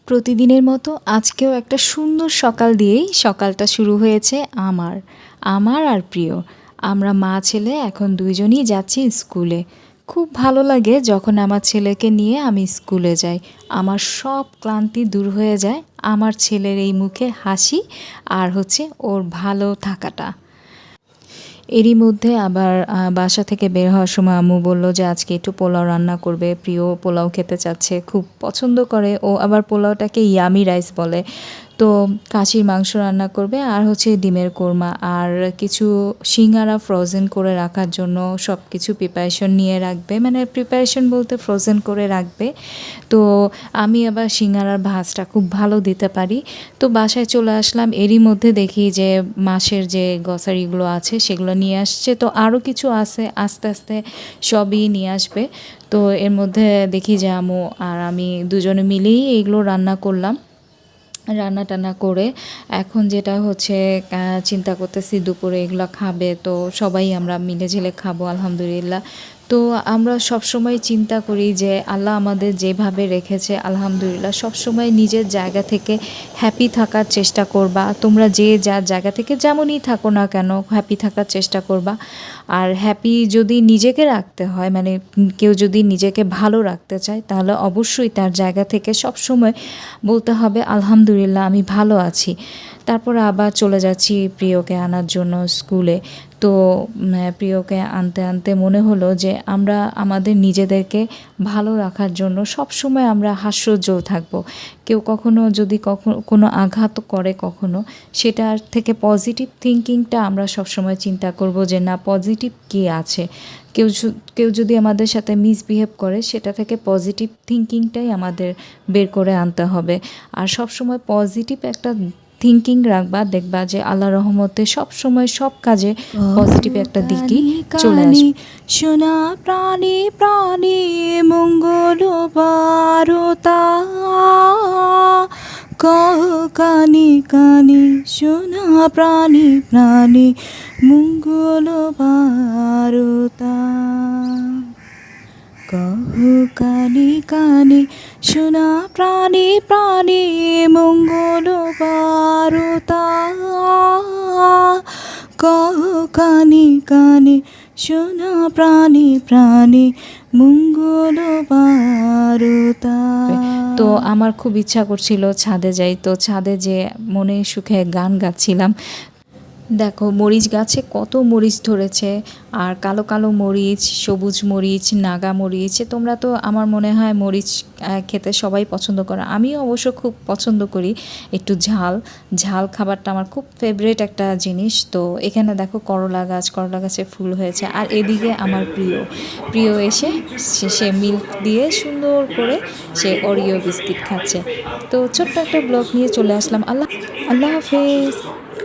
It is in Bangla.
প্রতিদিনের মতো আজকেও একটা সুন্দর সকাল দিয়েই সকালটা শুরু হয়েছে আমার। আমার আর প্রিয়। আমরা মা ছেলে এখন দুইজনই যাচ্ছি স্কুলে। খুব ভালো লাগে যখন আমার ছেলেকে নিয়ে আমি স্কুলে যাই। আমার সব ক্লান্তি দূর হয়ে যায় আমার ছেলের এই মুখে হাসি আর হচ্ছে ওর ভালো থাকাটা। এরই মধ্যে আবার বাসা থেকে বের হওয়ার সময় আম্মু বলল যে আজকে একটু পোলাও রান্না করবে। প্রিয় পোলাও খেতে চাচ্ছে, খুব পছন্দ করে। ও আবার পোলাওটাকে ইয়ামি রাইস বলে। তো খাসির মাংস রান্না করবে আর হচ্ছে ডিমের কোরমা আর কিছু সিঙ্গারা ফ্রোজেন করে রাখার জন্য সব কিছু প্রিপারেশন নিয়ে রাখবে, মানে প্রিপারেশন বলতে ফ্রোজেন করে রাখবে। তো আমি আবার সিঙ্গারার ভাজটা খুব ভালো দিতে পারি। তো বাসায় চলে আসলাম, এরই মধ্যে দেখি যে মাসের যে গ্রসারিগুলো আছে সেগুলো নিয়ে আসছে। তো আরও কিছু আছে, আস্তে আস্তে সবই নিয়ে আসবে। তো এর মধ্যে দেখি যে আম্মু আর আমি দুজনে মিলেই এইগুলো রান্না করলাম। রান্না টান্না করে এখন যেটা হচ্ছে চিন্তা করতেছি দুপুরে এগুলো খাবে, তো সবাই আমরা মিলেঝিলে খাবো আলহামদুলিল্লাহ। তো আমরা সবসময় চিন্তা করি যে আল্লাহ আমাদের যেভাবে রেখেছে আলহামদুলিল্লাহ, সবসময় নিজের জায়গা থেকে হ্যাপি থাকার চেষ্টা করবা। তোমরা যে যার জায়গা থেকে যেমনই থাকো না কেন হ্যাপি থাকার চেষ্টা করবা। আর হ্যাপি যদি নিজেকে রাখতে হয়, মানে কেউ যদি নিজেকে ভালো রাখতে চায় তাহলে অবশ্যই তার জায়গা থেকে সবসময় বলতে হবে আলহামদুলিল্লাহ আমি ভালো আছি। তারপর আবার চলে যাচ্ছি প্রিয়কে আনার জন্য স্কুলে। তো প্রিয়কে আনতে আনতে মনে হলো যে আমরা আমাদের নিজেদেরকে ভালো রাখার জন্য সবসময় আমরা হাস্যোজ্জ্বল থাকবো। কেউ কখনো যদি কোনো আঘাত করে কখনো, সেটার থেকে পজিটিভ থিঙ্কিংটা আমরা সবসময় চিন্তা করব যে না, পজিটিভ কী আছে। কেউ যদি আমাদের সাথে মিসবিহেভ করে সেটা থেকে পজিটিভ থিঙ্কিংটাই আমাদের বের করে আনতে হবে। আর সবসময় পজিটিভ একটা থিঙ্কিং রাখবা, দেখবা যে আল্লাহ রহমতে সবসময় সব কাজে পজিটিভ একটা দিকই চলে আসবে। সোনা প্রাণী প্রাণী মঙ্গল বারতা কহ কানি কানি সোনা প্রাণী প্রাণী মঙ্গল বারতা কহ কানি কানি সোনা প্রাণী প্রাণী মঙ্গল বারতা কহ কানি কানি সোনা প্রাণী প্রাণী মঙ্গল বারতা। তো আমার খুব ইচ্ছা করছিল ছাদে যাই, তো ছাদে যে মনে সুখে গান গাচ্ছিলাম। দেখো মরিচ গাছে কত মরিচ ধরেছে, আর কালো কালো মরিচ, সবুজ মরিচ, নাগা মরিচ। তোমরা তো আমার মনে হয় মরিচ খেতে সবাই পছন্দ করো, আমিও অবশ্য খুব পছন্দ করি একটু ঝাল ঝাল খাবারটা আমার খুব ফেভারিট একটা জিনিস। তো এখানে দেখো করলা গাছে ফুল হয়েছে। আর এদিকে আমার প্রিয় এসে সে মিল্ক দিয়ে সুন্দর করে সে ওরিও বিস্কিট খাচ্ছে। তো ছোট্ট একটা ব্লগ নিয়ে চলে আসলাম। আল্লাহ হাফেজ।